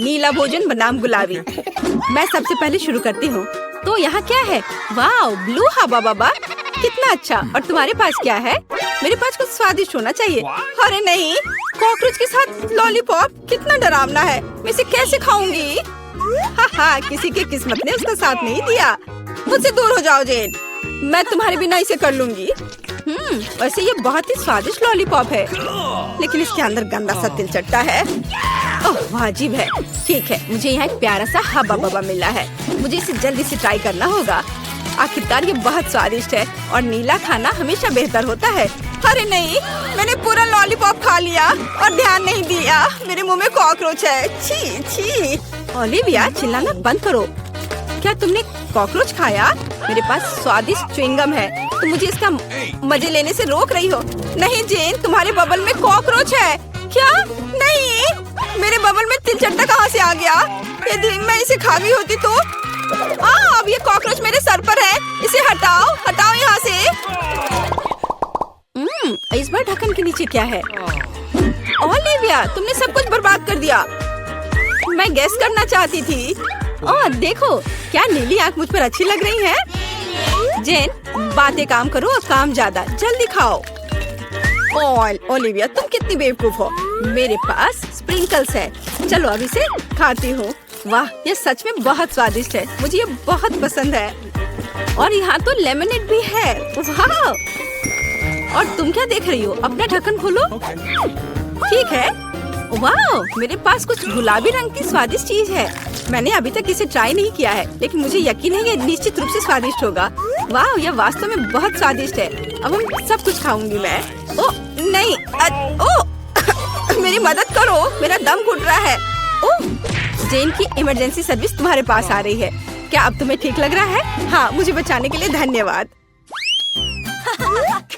नीला भोजन बनाम गुलाबी। मैं सबसे पहले शुरू करती हूँ। तो यहाँ क्या है? वाह, ब्लू हवा बाबा, कितना अच्छा। और तुम्हारे पास क्या है? मेरे पास कुछ स्वादिष्ट होना चाहिए। अरे नहीं, कॉकरोच के साथ लॉलीपॉप, कितना डरावना है। मैं इसे कैसे खाऊंगी? हाँ, किसी के किस्मत ने उसका साथ नहीं दिया। मुझसे दूर हो जाओ जेन, मैं तुम्हारे बिना इसे कर लूंगी। वैसे ये बहुत ही स्वादिष्ट लॉलीपॉप है, लेकिन इसके अंदर गंदा सा तिल चट्टा है। ओह, अजीब है। ठीक है, मुझे यहाँ एक प्यारा सा हब्बा बब्बा मिला है। मुझे इसे जल्दी से ट्राई करना होगा। आखिरकार ये बहुत स्वादिष्ट है और नीला खाना हमेशा बेहतर होता है। अरे नहीं, मैंने पूरा लॉलीपॉप खा लिया और ध्यान नहीं दिया। मेरे मुंह में कॉकरोच है। छी छी। ओलिविया, चिल्लाना बंद करो। क्या तुमने कॉकरोच खाया? मेरे पास स्वादिष्ट च्युइंगम है, तुम मुझे इसका मजे लेने से रोक रही हो। नहीं जेन, तुम्हारे बबल में कॉकरोच है। क्या? नहीं, मेरे बबल में तिल चट्टा कहाँ से आ गया? यदि मैं इसे खा गई होती तो। अब ये कॉकरोच मेरे सर पर है। इसे हटाओ, हटाओ यहाँ से। इस बार ढक्कन के नीचे क्या है? ओलिविया, तुमने सब कुछ बर्बाद कर दिया। मैं गेस करना चाहती थी। ओह देखो, क्या नीली आंख मुझ पर अच्छी लग रही है। जेन, बातें काम करो और काम ज्यादा। जल्दी खाओ। ओलिविया, तुम कितनी बेवकूफ हो। मेरे पास स्प्रिंकल्स है। चलो अब इसे खाती हूँ। वाह, ये सच में बहुत स्वादिष्ट है। मुझे ये बहुत पसंद है। और यहाँ तो लेमनेड भी है। वाह! और तुम क्या देख रही हो? अपना ढक्कन खोलो। ठीक है। वाह, मेरे पास कुछ गुलाबी रंग की स्वादिष्ट चीज है। मैंने अभी तक इसे ट्राई नहीं किया है, लेकिन मुझे यकीन है ये निश्चित रूप से स्वादिष्ट होगा। वाह, यह वास्तव में बहुत स्वादिष्ट है। अब हम सब कुछ खाऊंगी मैं। ओह नहीं, मेरी मदद करो, मेरा दम घुट रहा है। ओह, जेन की इमरजेंसी सर्विस तुम्हारे पास आ रही है। क्या अब तुम्हें ठीक लग रहा है? हाँ, मुझे बचाने के लिए धन्यवाद।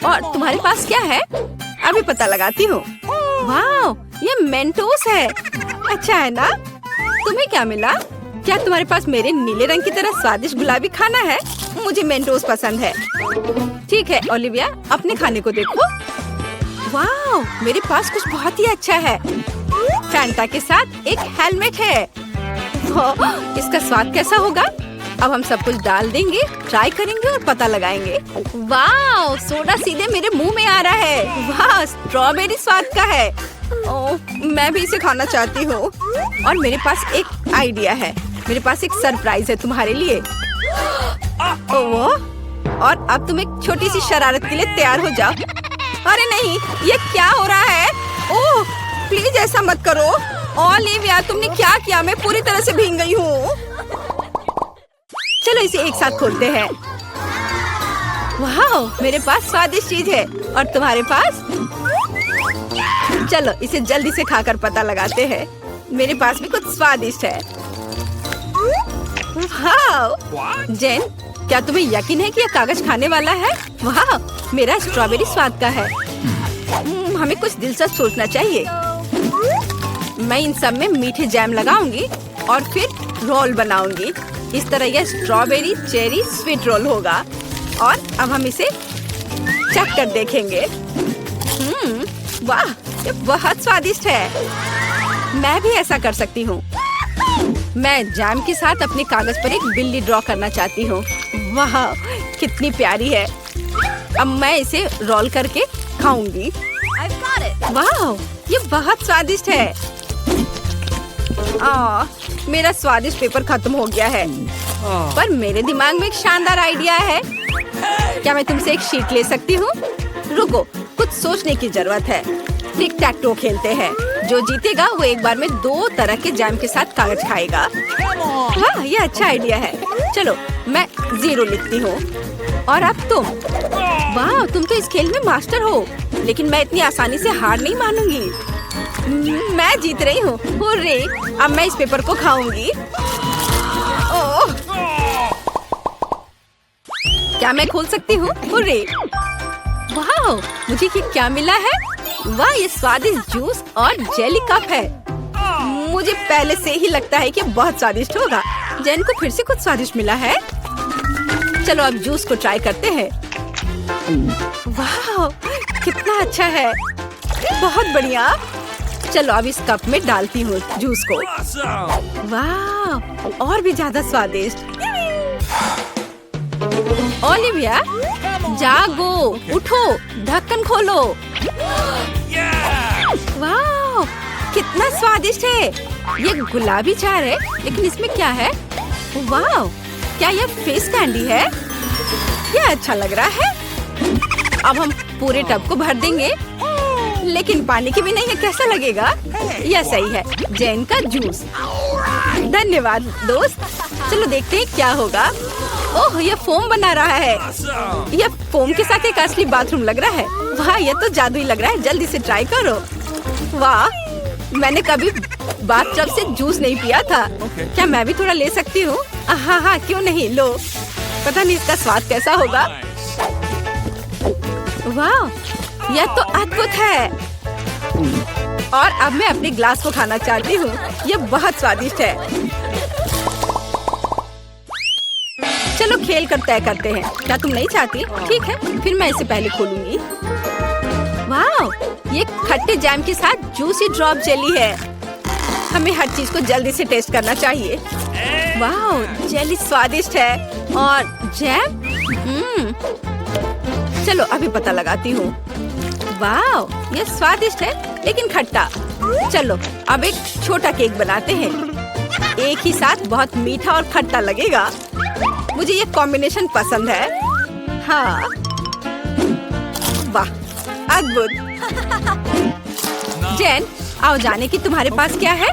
और तुम्हारे पास क्या है? अभी पता लगाती हूँ। वाह, ये मेंटोस है। अच्छा है ना? तुम्हें क्या मिला? क्या तुम्हारे पास मेरे नीले रंग की तरह स्वादिष्ट गुलाबी खाना है? मुझे मेंटोस पसंद है। ठीक है ओलिविया, अपने खाने को देखो। वाह, मेरे पास कुछ बहुत ही अच्छा है। फैंटा के साथ एक हेलमेट है। इसका स्वाद कैसा होगा? अब हम सब कुछ डाल देंगे, ट्राई करेंगे और पता लगाएंगे। वाह, सोडा सीधे मेरे मुंह में आ रहा है। वाह, स्ट्रॉबेरी स्वाद का है। ओह, मैं भी इसे खाना चाहती हूँ। और मेरे पास एक आइडिया है। मेरे पास एक सरप्राइज है तुम्हारे लिए। ओह, और अब तुम एक छोटी सी शरारत के लिए तैयार हो जाओ। अरे नहीं, ये क्या हो रहा है? ओह, प्लीज ऐसा मत करो। ओलिविया, तुमने क्या किया? मैं पूरी तरह से भीग गई हूँ। चलो इसे एक साथ खोलते हैं। वाह, मेरे पास स्वादिष्ट चीज है और तुम्हारे पास? चलो इसे जल्दी से खाकर पता लगाते हैं। मेरे पास भी कुछ स्वादिष्ट है। वाह! जेन, क्या तुम्हें यकीन है कि यह कागज खाने वाला है? वाह, मेरा स्ट्रॉबेरी स्वाद का है। हमें कुछ दिलचस्प सोचना चाहिए। मैं इन सब में मीठे जैम लगाऊंगी और फिर रोल बनाऊंगी। इस तरह यह स्ट्रॉबेरी चेरी स्वीट रोल होगा। और अब हम इसे चख कर देखेंगे। वाह, ये बहुत स्वादिष्ट है। मैं भी ऐसा कर सकती हूँ। मैं जैम के साथ अपने कागज पर एक बिल्ली ड्रॉ करना चाहती हूँ। वाह, कितनी प्यारी है। अब मैं इसे रोल करके खाऊंगी। वाह, ये बहुत स्वादिष्ट है। मेरा स्वादिष्ट पेपर खत्म हो गया है। पर मेरे दिमाग में एक शानदार आइडिया है। क्या मैं तुमसे एक शीट ले सकती हूँ? रुको, कुछ सोचने की जरूरत है। टिक टैक टो खेलते हैं। जो जीतेगा वो एक बार में 2 तरह के जैम के साथ कागज खाएगा। वाह, ये अच्छा आइडिया है। चलो मैं 0 लिखती हूँ। और अब तुम? वाह, तुम तो इस खेल में मास्टर हो। लेकिन मैं इतनी आसानी से हार नहीं मानूंगी। मैं जीत रही हूँ। हुर्रे! अब मैं इस पेपर को खाऊंगी। ओह! क्या मैं खोल सकती हूँ? हुर्रे! वाह, मुझे ये क्या मिला है? वाह, ये स्वादिष्ट जूस और जेली कप है। मुझे पहले से ही लगता है कि बहुत स्वादिष्ट होगा। जेन को फिर से कुछ स्वादिष्ट मिला है। चलो अब जूस को ट्राई करते हैं। वाह, कितना अच्छा है। बहुत बढ़िया। चलो अब इस कप में डालती हूँ जूस को। वाह, और भी ज्यादा स्वादिष्ट। ओलिविया, जागो, उठो, ढक्कन खोलो। वाह, कितना स्वादिष्ट है। ये गुलाबी चार है, लेकिन इसमें क्या है? वाह, क्या ये फिश कैंडी है? ये अच्छा लग रहा है। अब हम पूरे टब को भर देंगे, लेकिन पानी की भी नहीं है। कैसा लगेगा? यह सही है, जैन का जूस। धन्यवाद दोस्त। चलो देखते हैं क्या होगा। ओह, यह फोम बना रहा है। यह फोम के साथ एक असली बाथरूम लग रहा है। वाह, यह तो जादुई लग रहा है। जल्दी से ट्राई करो। वाह, मैंने कभी बाथटब से जूस नहीं पिया था। क्या मैं भी थोड़ा ले सकती हूँ? हाँ हाँ, क्यों नहीं, लो। पता नहीं इसका स्वाद कैसा होगा। वाह, यह तो अद्भुत है। और अब मैं अपने ग्लास को खाना चाहती हूँ। यह बहुत स्वादिष्ट है। चलो खेल कर तय करते हैं। क्या तुम नहीं चाहती? ठीक है, फिर मैं इसे पहले खोलूंगी। वाह, ये खट्टे जैम के साथ जूसी ड्रॉप जेली है। हमें हर चीज को जल्दी से टेस्ट करना चाहिए। वाह, जेली स्वादिष्ट है और जैम चलो अभी पता लगाती हूँ। वाह, ये स्वादिष्ट है लेकिन खट्टा। चलो अब एक छोटा केक बनाते हैं। एक ही साथ बहुत मीठा और खट्टा लगेगा। मुझे ये कॉम्बिनेशन पसंद है। हाँ, वाह, अद्भुत। जैन, आओ जाने की तुम्हारे पास क्या है?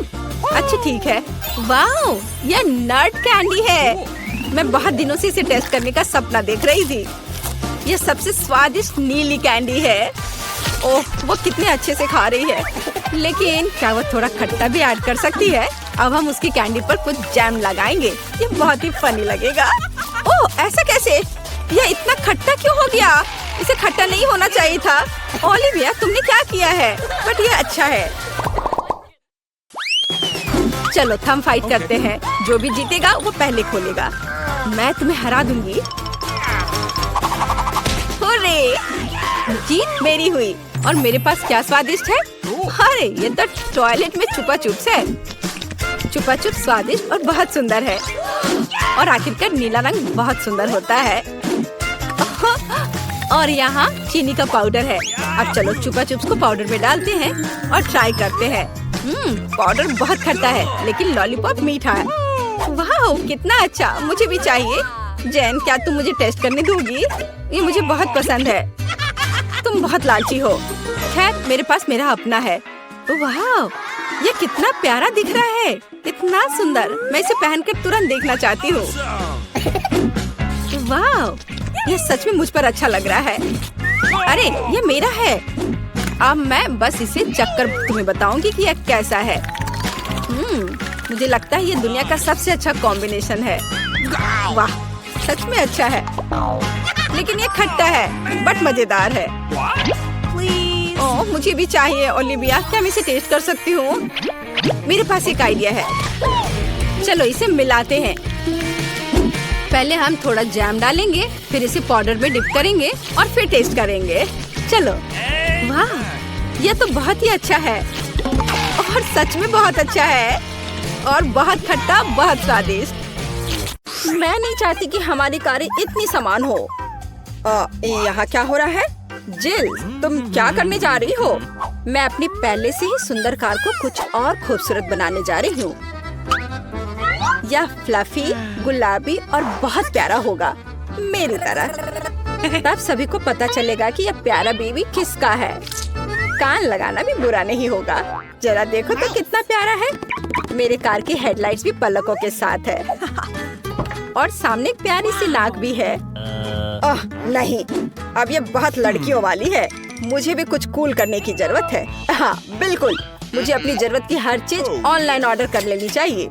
अच्छा ठीक है। वाह, यह नट कैंडी है। मैं बहुत दिनों से इसे टेस्ट करने का सपना देख रही थी। यह सबसे स्वादिष्ट नीली कैंडी है। ओह, वो कितने अच्छे से खा रही है। लेकिन क्या वो थोड़ा खट्टा भी ऐड कर सकती है? अब हम उसकी कैंडी पर कुछ जैम लगाएंगे। ये बहुत ही फनी लगेगा। ओह, ऐसा कैसे? यह इतना खट्टा क्यों हो गया? इसे खट्टा नहीं होना चाहिए था। ओलिविया, तुमने क्या किया है? बट ये अच्छा है। चलो थम फाइट करते हैं। जो भी जीतेगा वो पहले खोलेगा। मैं तुम्हें हरा दूंगी। हुर्रे! जीत मेरी हुई। और मेरे पास क्या स्वादिष्ट है? अरे, ये तो टॉयलेट में छुपा चुप्स है। छुपा चुप स्वादिष्ट और बहुत सुंदर है। और आखिरकार नीला रंग बहुत सुंदर होता है। और यहाँ चीनी का पाउडर है। अब चलो छुपा चुप्स को पाउडर में डालते हैं और ट्राई करते हैं। पाउडर बहुत खट्टा है लेकिन लॉलीपॉप मीठा है। वाह, कितना अच्छा, मुझे भी चाहिए। जैन, क्या तुम मुझे टेस्ट करने दोगी? ये मुझे बहुत पसंद है। तुम बहुत लालची हो। खैर, मेरे पास मेरा अपना है। वाह, ये कितना प्यारा दिख रहा है। इतना सुंदर। मैं इसे पहनकर तुरंत देखना चाहती हूँ। वाह, ये सच में मुझ पर अच्छा लग रहा है। अरे, ये मेरा है। अब मैं बस इसे चखकर तुम्हें बताऊंगी कि यह कैसा है। मुझे लगता है ये दुनिया का सबसे अच्छा कॉम्बिनेशन है। वाह, सच में अच्छा है। लेकिन ये खट्टा है बट मजेदार है। ओह, मुझे भी चाहिए। ओलिविया, क्या मैं इसे टेस्ट कर सकती हूँ? मेरे पास एक आइडिया है। चलो इसे मिलाते हैं। पहले हम थोड़ा जैम डालेंगे, फिर इसे पाउडर में डिप करेंगे और फिर टेस्ट करेंगे। चलो। वाह, यह तो बहुत ही अच्छा है और सच में बहुत अच्छा है और बहुत खट्टा, बहुत स्वादिष्ट। मैं नहीं चाहती कि हमारी कारें इतनी समान हो। यहाँ क्या हो रहा है? जिल, तुम क्या करने जा रही हो? मैं अपनी पहले से ही सुंदर कार को कुछ और खूबसूरत बनाने जा रही हूँ। यह फ्लफी, गुलाबी और बहुत प्यारा होगा, मेरी तरह। तब सभी को पता चलेगा कि यह प्यारा बेबी किसका है। कान लगाना भी बुरा नहीं होगा। जरा देखो तो कितना प्यारा है। मेरे कार की हेडलाइट्स भी पलकों के साथ है और सामने एक प्यारी सी नाक भी है। ओह नहीं, अब ये बहुत लड़कियों वाली है। मुझे भी कुछ कूल करने की जरूरत है। हाँ बिल्कुल, मुझे अपनी जरूरत की हर चीज ऑनलाइन ऑर्डर कर लेनी चाहिए।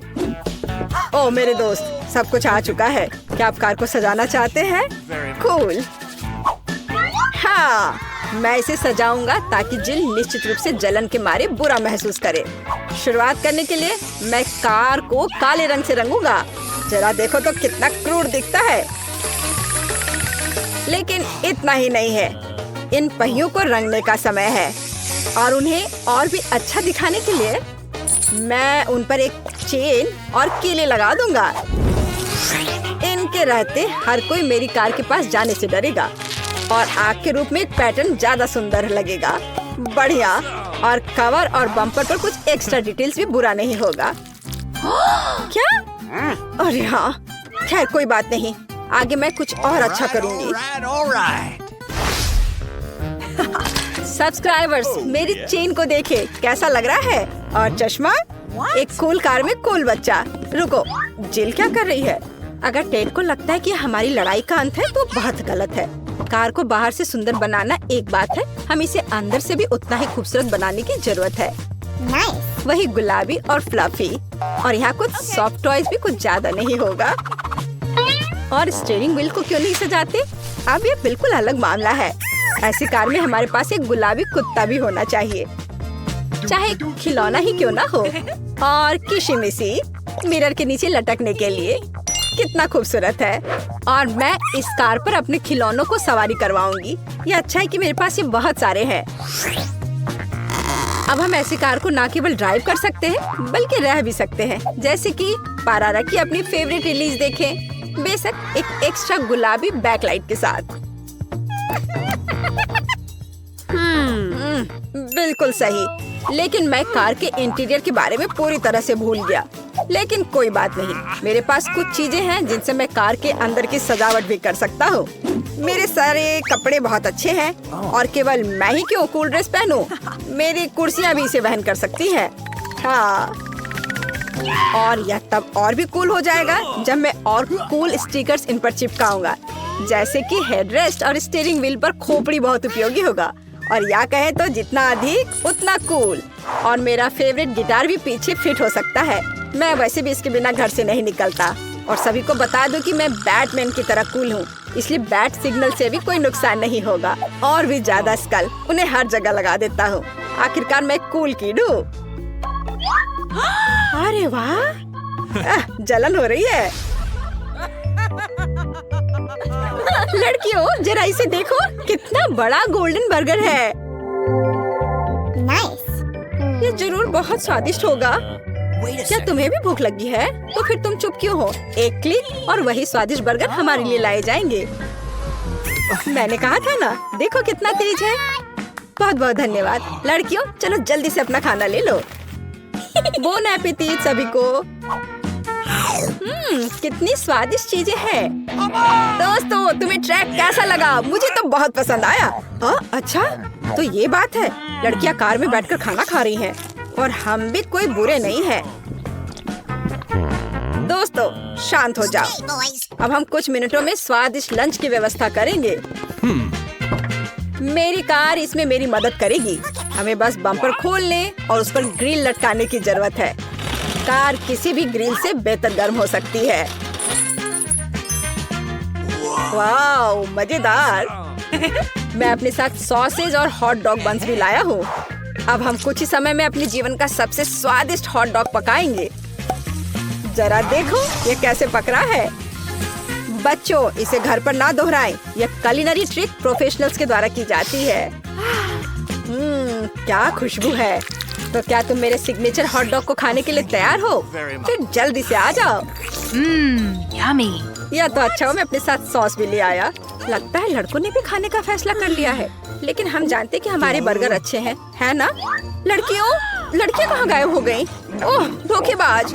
ओह मेरे दोस्त, सब कुछ आ चुका है। क्या आप कार को सजाना चाहते हैं? कूल। हाँ, मैं इसे सजाऊंगा ताकि जिल निश्चित रूप से जलन के मारे बुरा महसूस करे। शुरुआत करने के लिए मैं कार को काले रंग से रंगूंगा। जरा देखो तो कितना क्रूर दिखता है। लेकिन इतना ही नहीं है, इन पहियों को रंगने का समय है। और उन्हें और भी अच्छा दिखाने के लिए मैं उन पर एक चेन और कीले लगा दूंगा। इनके रहते हर कोई मेरी कार के पास जाने से डरेगा और आग के रूप में एक पैटर्न ज्यादा सुंदर लगेगा। बढ़िया। और कवर और बम्पर पर कुछ एक्स्ट्रा डिटेल्स भी बुरा नहीं होगा। क्या? अरे हाँ, खैर कोई बात नहीं, आगे मैं कुछ और अच्छा करूंगी। सब्सक्राइबर्स, मेरी चेन को देखे, कैसा लग रहा है? और चश्मा? एक कूल कार में कूल बच्चा। रुको, जिल क्या कर रही है? अगर टेड को लगता है कि हमारी लड़ाई का अंत है तो बहुत गलत है। कार को बाहर से सुंदर बनाना एक बात है, हम इसे अंदर से भी उतना ही खूबसूरत बनाने की जरूरत है। वही गुलाबी और फ्लफी, और यहाँ कुछ सॉफ्ट टॉयज भी कुछ ज्यादा नहीं होगा। और स्टीयरिंग व्हील को क्यों नहीं सजाते? अब ये बिल्कुल अलग मामला है। ऐसी कार में हमारे पास एक गुलाबी कुत्ता भी होना चाहिए, चाहे खिलौना ही क्यों ना हो। और किशिमिशी मिरर के नीचे लटकने के लिए, कितना खूबसूरत है। और मैं इस कार पर अपने खिलौनों को सवारी करवाऊंगी। ये अच्छा है कि मेरे पास ये बहुत सारे हैं। अब हम ऐसी कार को न केवल ड्राइव कर सकते हैं बल्कि रह भी सकते हैं, जैसे कि पारारा की अपनी फेवरेट रिलीज देखें, बेशक एक एक्स्ट्रा गुलाबी बैकलाइट के साथ। बिल्कुल सही, लेकिन मैं कार के इंटीरियर के बारे में पूरी तरह से भूल गया। लेकिन कोई बात नहीं, मेरे पास कुछ चीजें हैं जिनसे मैं कार के अंदर की सजावट भी कर सकता हूँ। मेरे सारे कपड़े बहुत अच्छे हैं और केवल मैं ही क्यों कूल ड्रेस पहनूं? मेरी कुर्सियाँ भी इसे वहन कर सकती हैं। हाँ, और यह तब और भी कूल हो जाएगा जब मैं और कूल स्टिकर्स इन पर चिपकाऊंगा, जैसे कि हेडरेस्ट और स्टीयरिंग व्हील पर खोपड़ी बहुत उपयोगी होगा। और या कहे तो जितना अधिक उतना कूल। और मेरा फेवरेट गिटार भी पीछे फिट हो सकता है। मैं वैसे भी इसके बिना घर से नहीं निकलता। और सभी को बता दूं कि मैं बैटमैन की तरह कूल हूँ, इसलिए बैट सिग्नल से भी कोई नुकसान नहीं होगा। और भी ज्यादा स्कल उन्हें हर जगह लगा देता हूँ। आखिरकार मैं कूल किड हूँ। अरे वाह, जलन हो रही है। लड़कियों, जरा इसे देखो, कितना बड़ा गोल्डन बर्गर है। ये जरूर बहुत स्वादिष्ट होगा। क्या तुम्हें भी भूख लगी है? तो फिर तुम चुप क्यों हो? एक क्लिक और वही स्वादिष्ट बर्गर हमारे लिए लाए जाएंगे। मैंने कहा था ना, देखो कितना तेज है। बहुत बहुत धन्यवाद। लड़कियों, चलो जल्दी से अपना खाना ले लो। बोन एपेटीट सभी को। कितनी स्वादिष्ट चीजें हैं। दोस्तों, तुम्हें ट्रैक कैसा लगा? मुझे तो बहुत पसंद आया। अच्छा, तो ये बात है। लड़कियां कार में बैठकर खाना खा रही हैं और हम भी कोई बुरे नहीं हैं। दोस्तों, शांत हो जाओ। अब हम कुछ मिनटों में स्वादिष्ट लंच की व्यवस्था करेंगे। मेरी कार इसमें मेरी मदद करेगी। हमें बस बम्पर खोलने और उस पर ग्रिल लटकाने की जरूरत है। कार किसी भी ग्रिल से बेहतर गर्म हो सकती है। वाओ, मजेदार। मैं अपने साथ सॉसेज और हॉट डॉग बंस भी लाया हूँ। अब हम कुछ ही समय में अपने जीवन का सबसे स्वादिष्ट हॉट डॉग पकाएंगे। जरा देखो ये कैसे पक रहा है। बच्चों, इसे घर पर ना दोहराएं। यह कुलिनरी ट्रिक प्रोफेशनल्स के द्वारा की जाती है। क्या खुशबू है। तो क्या तुम मेरे सिग्नेचर हॉट डॉग को खाने के लिए तैयार हो? फिर जल्दी से आ जाओ। यम्मी। यह तो अच्छा हो मैं अपने साथ सॉस भी ले आया। लगता है लड़कों ने भी खाने का फैसला कर लिया है, लेकिन हम जानते हैं कि हमारे बर्गर अच्छे हैं, है ना? लड़कियां कहाँ गायब हो गयी? ओह धोखेबाज,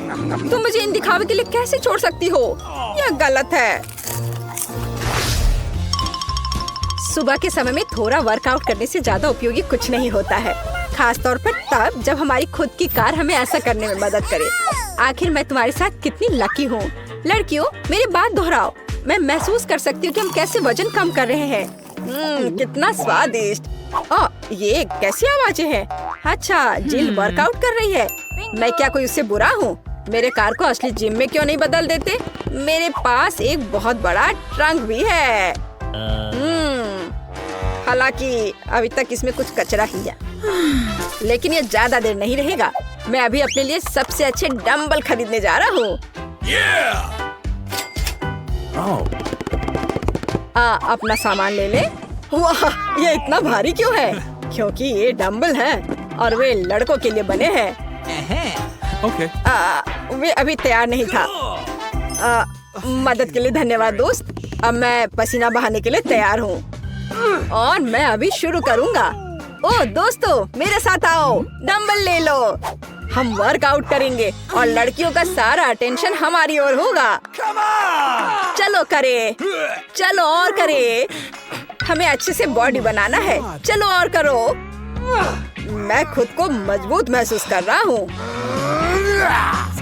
तुम मुझे इन दिखावे के लिए कैसे छोड़ सकती हो? यह गलत है। सुबह के समय में थोड़ा वर्कआउट करने से ज्यादा उपयोगी कुछ नहीं होता है, खास तौर पर तब जब हमारी खुद की कार हमें ऐसा करने में मदद करे। आखिर मैं तुम्हारे साथ कितनी लकी हूँ। लड़कियों, मेरी बात दोहराओ। मैं महसूस कर सकती हूँ कि हम कैसे वजन कम कर रहे हैं। कितना स्वादिष्ट। ये कैसी आवाजें हैं? अच्छा, जिल वर्कआउट कर रही है। मैं क्या कोई उससे बुरा हूँ? मेरे कार को असली जिम में क्यों नहीं बदल देते? मेरे पास एक बहुत बड़ा ट्रंक भी है। हालांकि अभी तक इसमें कुछ कचरा ही है, लेकिन ये ज्यादा देर नहीं रहेगा। मैं अभी अपने लिए सबसे अच्छे डंबल खरीदने जा रहा हूँ। अपना सामान ले ले। वाह, ये इतना भारी क्यों है? क्योंकि ये डंबल हैं और वे लड़कों के लिए बने हैं। Okay. वे अभी तैयार नहीं था। मदद के लिए धन्यवाद दोस्त। अब मैं पसीना बहाने के लिए तैयार हूँ और मैं अभी शुरू करूँगा। ओह दोस्तों, मेरे साथ आओ, डंबल ले लो। हम वर्कआउट करेंगे और लड़कियों का सारा अटेंशन हमारी ओर होगा। चलो करे, चलो और करे। हमें अच्छे से बॉडी बनाना है। चलो और करो। मैं खुद को मजबूत महसूस कर रहा हूँ।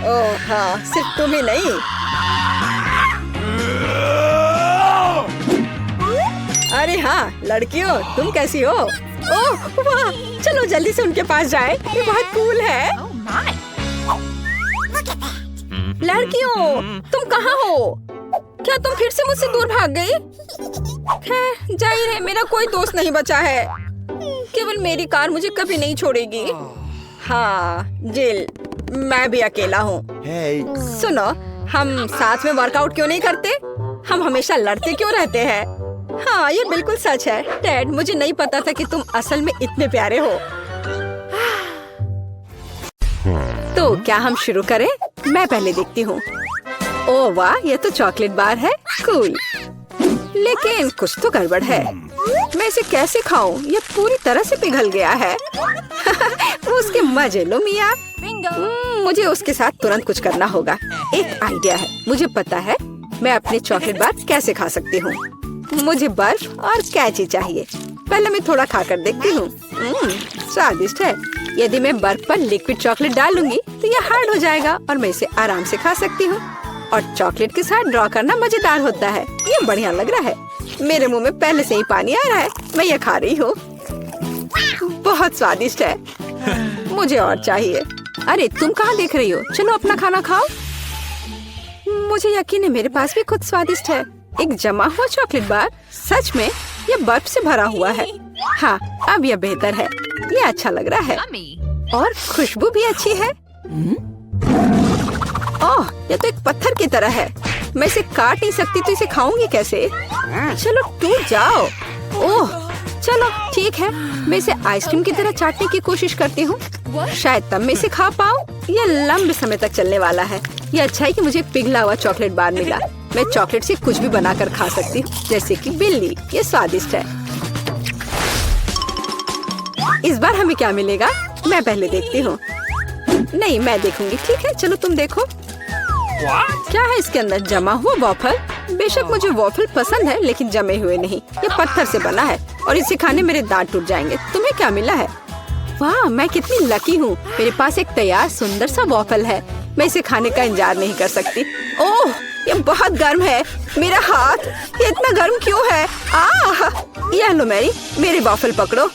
ओह हाँ, सिर्फ तुम ही नहीं। अरे हाँ लड़कियों, तुम कैसी हो? ओह वाह, चलो जल्दी से उनके पास जाएं। ये बहुत कूल है। लड़कियों, तुम कहाँ हो? क्या तुम फिर से मुझसे दूर भाग गई? खैर, जाहिर है मेरा कोई दोस्त नहीं बचा है। केवल मेरी कार मुझे कभी नहीं छोड़ेगी। हाँ जिल, मैं भी अकेला हूँ। सुनो, हम साथ में वर्कआउट क्यों नहीं करते? हम हमेशा लड़ते क्यों रहते हैं? हाँ ये बिल्कुल सच है। डैड, मुझे नहीं पता था कि तुम असल में इतने प्यारे हो। तो क्या हम शुरू करें? मैं पहले देखती हूँ। ओह वाह, ये तो चॉकलेट बार है। कूल। लेकिन कुछ तो गड़बड़ है। मैं इसे कैसे खाऊं? ये पूरी तरह से पिघल गया है। उसके मजे लो मिया। मुझे उसके साथ तुरंत कुछ करना होगा। एक आइडिया है। मुझे पता है मैं अपने चॉकलेट बार कैसे खा सकती हूँ। मुझे बर्फ और कैची चाहिए। पहले मैं थोड़ा खाकर देखती हूँ। स्वादिष्ट है। यदि मैं बर्फ पर लिक्विड चॉकलेट डालूंगी तो यह हार्ड हो जाएगा और मैं इसे आराम से खा सकती हूँ। और चॉकलेट के साथ ड्रॉ करना मजेदार होता है। ये बढ़िया लग रहा है। मेरे मुंह में पहले से ही पानी आ रहा है। मैं ये खा रही हूँ। बहुत स्वादिष्ट है। मुझे और चाहिए। अरे तुम कहाँ देख रही हो? चलो अपना खाना खाओ। मुझे यकीन है मेरे पास भी कुछ स्वादिष्ट है। एक जमा हुआ चॉकलेट बार। सच में ये बर्फ से भरा हुआ है। हाँ, अब यह बेहतर है। ये अच्छा लग रहा है और खुशबू भी अच्छी है। ओह, ये तो एक पत्थर की तरह है। मैं इसे काट नहीं सकती तो इसे खाऊंगी कैसे? चलो टूट जाओ। ओह चलो ठीक है, मैं इसे आइसक्रीम की तरह चाटने की कोशिश करती हूँ। शायद तब मैं इसे खा पाऊँ। यह लंबे समय तक चलने वाला है। यह अच्छा है कि मुझे पिघला हुआ चॉकलेट बार मिला। मैं चॉकलेट से कुछ भी बनाकर खा सकती हूँ, जैसे कि बिल्ली। ये स्वादिष्ट है। इस बार हमें क्या मिलेगा? मैं पहले देखती हूँ। नहीं, मैं देखूंगी। ठीक है, चलो तुम देखो। क्या है इसके अंदर? जमा हुआ वॉफल। बेशक मुझे वॉफल पसंद है, लेकिन जमे हुए नहीं। ये पत्थर से बना है और इसे खाने मेरे दांत टूट जाएंगे। तुम्हें क्या मिला है? वाह, मैं कितनी लकी हूँ। मेरे पास एक तैयार सुंदर सा वॉफल है। मैं इसे खाने का इंतजार नहीं कर सकती। ओह, ये बहुत गर्म है। मेरा हाथ ये इतना गर्म क्यों है? यह लो मेरे वॉफल पकड़ो।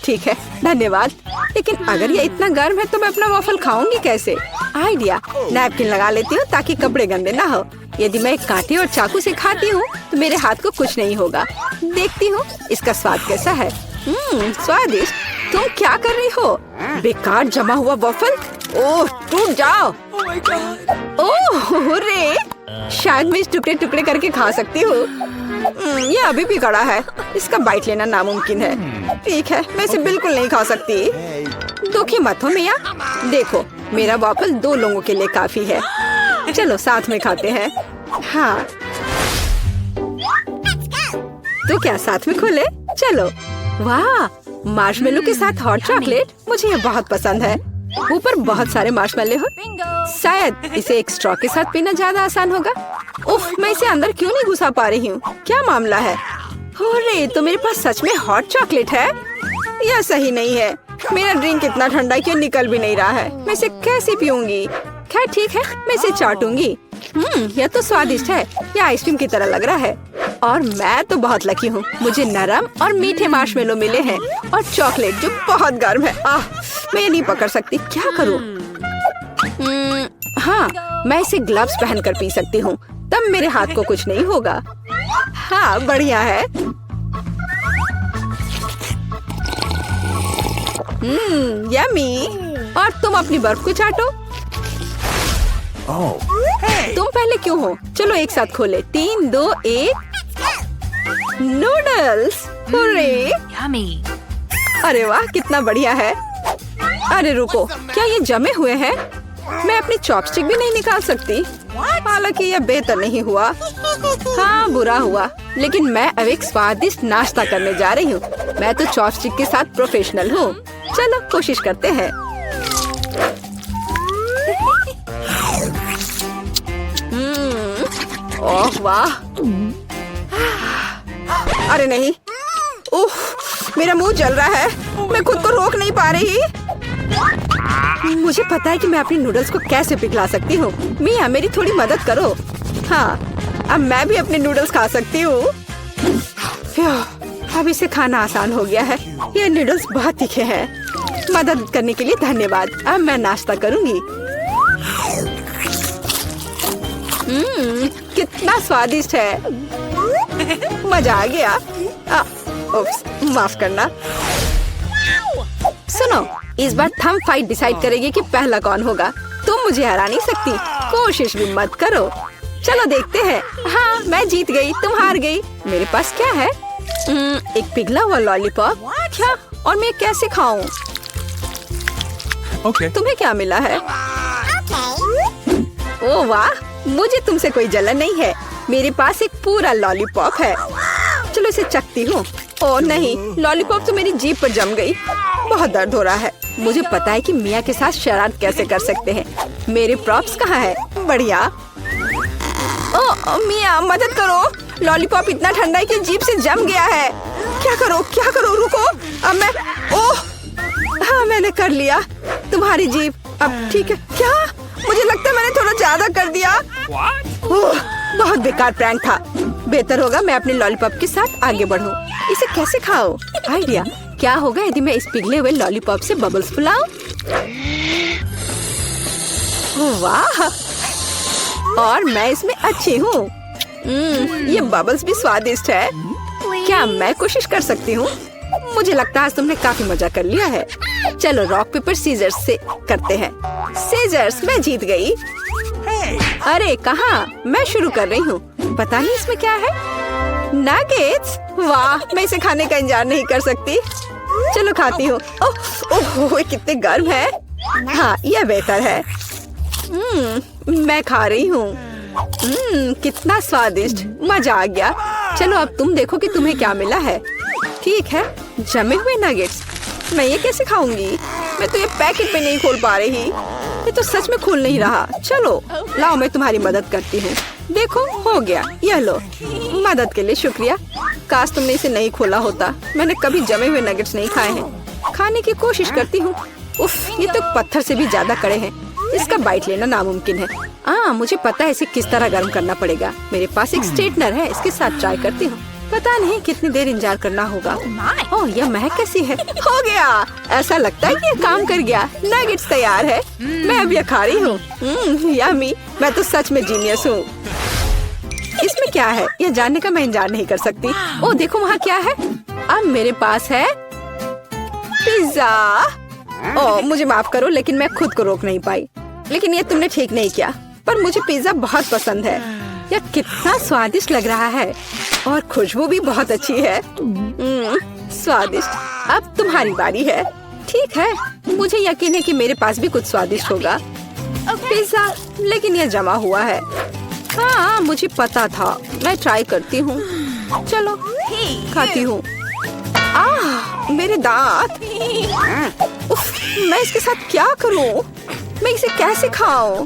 ठीक है, धन्यवाद। लेकिन अगर ये इतना गर्म है तो मैं अपना वॉफल खाऊंगी कैसे? आइडिया, नैपकिन लगा लेती हूँ ताकि कपड़े गंदे ना हो। यदि मैं कांटे और चाकू से खाती हूँ तो मेरे हाथ को कुछ नहीं होगा। देखती हूँ इसका स्वाद कैसा है। स्वादिष्ट। तुम क्या कर रही हो? बेकार जमा हुआ वॉफल। ओह, टूट जाओ। ओह रे, शायद मैं इस टुकड़े टुकड़े करके खा सकती हूँ। ये अभी भी कड़ा है। इसका बाइट लेना नामुमकिन है। ठीक है, मैं इसे बिल्कुल नहीं खा सकती। दुखी मत हो मिया। देखो, मेरा वॉफल 2 लोगों के लिए काफी है। चलो साथ में खाते हैं। हाँ, तो क्या साथ में खोले? चलो। वाह, मार्शमेलो के साथ हॉट चॉकलेट। मुझे ये बहुत पसंद है। ऊपर बहुत सारे मार्शमेलो हो। शायद इसे एक स्ट्रॉ के साथ पीना ज्यादा आसान होगा। उफ, मैं इसे अंदर क्यों नहीं घुसा पा रही हूँ? क्या मामला है? अरे, तो मेरे पास सच में हॉट चॉकलेट है। यह सही नहीं है। मेरा ड्रिंक इतना ठंडा क्यों निकल भी नहीं रहा है? मैं इसे कैसे पीऊंगी? खैर ठीक है, मैं इसे चाटूंगी। यह तो स्वादिष्ट है। यह आइसक्रीम की तरह लग रहा है। और मैं तो बहुत लकी हूँ। मुझे नरम और मीठे मार्शमेलो मिले हैं और चॉकलेट जो बहुत गर्म है। मैं नहीं पकड़ सकती। क्या करूँ? हाँ, मैं इसे ग्लव्स पहनकर पी सकती हूँ। तब मेरे हाथ को कुछ नहीं होगा। हाँ, बढ़िया है। यम्मी। और तुम अपनी बर्फ को चाटो। तुम पहले क्यों हो? चलो एक साथ खोले। 3, 2, 1। नूडल्स। हुर्रे। अरे वाह, कितना बढ़िया है। अरे रुको, क्या ये जमे हुए हैं? मैं अपनी चॉपस्टिक भी नहीं निकाल सकती। हालांकि यह बेहतर नहीं हुआ। हाँ, बुरा हुआ, लेकिन मैं अब एक स्वादिष्ट नाश्ता करने जा रही हूँ। मैं तो चॉपस्टिक के साथ प्रोफेशनल हूँ। चलो कोशिश करते हैं। ओह वाह, अरे नहीं, ओह मेरा मुंह जल रहा है। मैं खुद को रोक नहीं पा रही। मुझे पता है कि मैं अपनी नूडल्स को कैसे पिघला सकती हूँ। मिया, मेरी थोड़ी मदद करो। हाँ, अब मैं भी अपने नूडल्स खा सकती हूँ। अब इसे खाना आसान हो गया है। ये नूडल्स बहुत तीखे हैं। मदद करने के लिए धन्यवाद। अब मैं नाश्ता करूँगी। कितना स्वादिष्ट है। मजा आ गया। उप्स, माफ करना। सुनो, इस बार थंब फाइट डिसाइड करेगी कि पहला कौन होगा। तुम मुझे हरा नहीं सकती, कोशिश भी मत करो। चलो देखते हैं। हाँ, मैं जीत गई, तुम हार गई। मेरे पास क्या है? एक पिघला हुआ लॉलीपॉप। क्या? और मैं कैसे खाऊं? Okay. तुम्हें क्या मिला है? ओह वाह, मुझे तुमसे कोई जलन नहीं है। मेरे पास एक पूरा लॉलीपॉप है। चलो इसे चखती हूँ। ओह नहीं, लॉलीपॉप तो मेरी जीभ पर जम गई। बहुत दर्द हो रहा है। मुझे पता है कि मिया के साथ शरारत कैसे कर सकते हैं। मेरे प्रॉप्स कहाँ है? बढ़िया। ओह मिया, मदद करो। लॉलीपॉप इतना ठंडा है कि जीभ से जम गया है। क्या करो, क्या करो? रुको, अब मैं। ओह हाँ, मैंने कर लिया। तुम्हारी जीभ अब ठीक है क्या? मुझे लगता है मैंने थोड़ा ज्यादा कर दिया। ओह, बहुत बेकार प्रैंक था। बेहतर होगा मैं अपने लॉलीपॉप के साथ आगे बढ़ूं। इसे कैसे खाओ? आइडिया, क्या होगा यदि मैं इस पिघले हुए लॉलीपॉप से बबल्स फुलाऊं? वाह, और मैं इसमें अच्छी हूँ। ये बबल्स भी स्वादिष्ट है। क्या मैं कोशिश कर सकती हूँ? मुझे लगता है आज तुमने काफी मजा कर लिया है। चलो रॉक पेपर सीजर्स से करते हैं। सीजर्स, मैं जीत गई। अरे कहाँ? मैं शुरू कर रही हूँ। पता नहीं इसमें क्या है। नगेट्स, वाह, मैं इसे खाने का इंतजार नहीं कर सकती। चलो खाती हूँ। ओह, कितने गर्म है। हाँ, यह बेहतर है। मैं खा रही हूँ। कितना स्वादिष्ट, मजा आ गया। चलो अब तुम देखो कि तुम्हें क्या मिला है। ठीक है, जमे हुए नगेट्स। मैं ये कैसे खाऊंगी? मैं तो ये पैकेट पे नहीं खोल पा रही। ये तो सच में खुल नहीं रहा। चलो लाओ, मैं तुम्हारी मदद करती हूँ। देखो, हो गया। यह लो। मदद के लिए शुक्रिया। काश तुमने इसे नहीं खोला होता। मैंने कभी जमे हुए नगेट्स नहीं खाए हैं। खाने की कोशिश करती हूँ। उफ, ये तो पत्थर से भी ज्यादा कड़े हैं। इसका बाइट लेना नामुमकिन है। मुझे पता है इसे किस तरह गर्म करना पड़ेगा। मेरे पास एक स्ट्रेटनर है, इसके साथ ट्राई करती हूँ। पता नहीं कितनी देर इंतजार करना होगा। ओह, यह महक कैसी है। हो गया, ऐसा लगता है कि ये काम कर गया। नगेट्स तैयार है। मैं अब ये खा रही हूँ। यम्मी, मैं तो सच में जीनियस हूँ। इसमें क्या है, यह जानने का मैं इंतजार नहीं कर सकती। ओह देखो, वहाँ क्या है। अब मेरे पास है पिज्जा। ओह मुझे माफ करो, लेकिन मैं खुद को रोक नहीं पाई। लेकिन ये तुमने ठीक नहीं किया। पर मुझे पिज्जा बहुत पसंद है। यह कितना स्वादिष्ट लग रहा है और खुशबू भी बहुत अच्छी है। स्वादिष्ट। अब तुम्हारी बारी है। ठीक है, मुझे यकीन है कि मेरे पास भी कुछ स्वादिष्ट होगा। पिज्जा, लेकिन यह जमा हुआ है। हाँ, मुझे पता था। मैं ट्राई करती हूँ। चलो खाती हूँ। मेरे दांत। उफ, मैं इसके साथ क्या करूँ? मैं इसे कैसे खाऊं?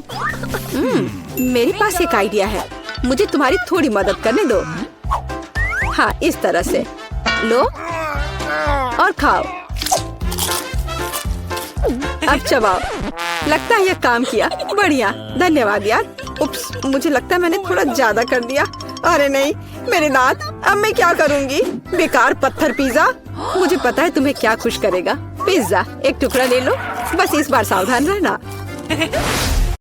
मेरे पास एक आइडिया है। मुझे तुम्हारी थोड़ी मदद करने दो। हाँ, इस तरह से लो और खाओ। अब चबाओ। लगता है यह काम किया। बढ़िया, धन्यवाद यार। उप्स, मुझे लगता है मैंने थोड़ा ज्यादा कर दिया। अरे नहीं, मेरे दांत। अब मैं क्या करूंगी? बेकार पत्थर पिज्जा। मुझे पता है तुम्हें क्या खुश करेगा। पिज्जा, एक टुकड़ा ले लो। बस इस बार सावधान रहना।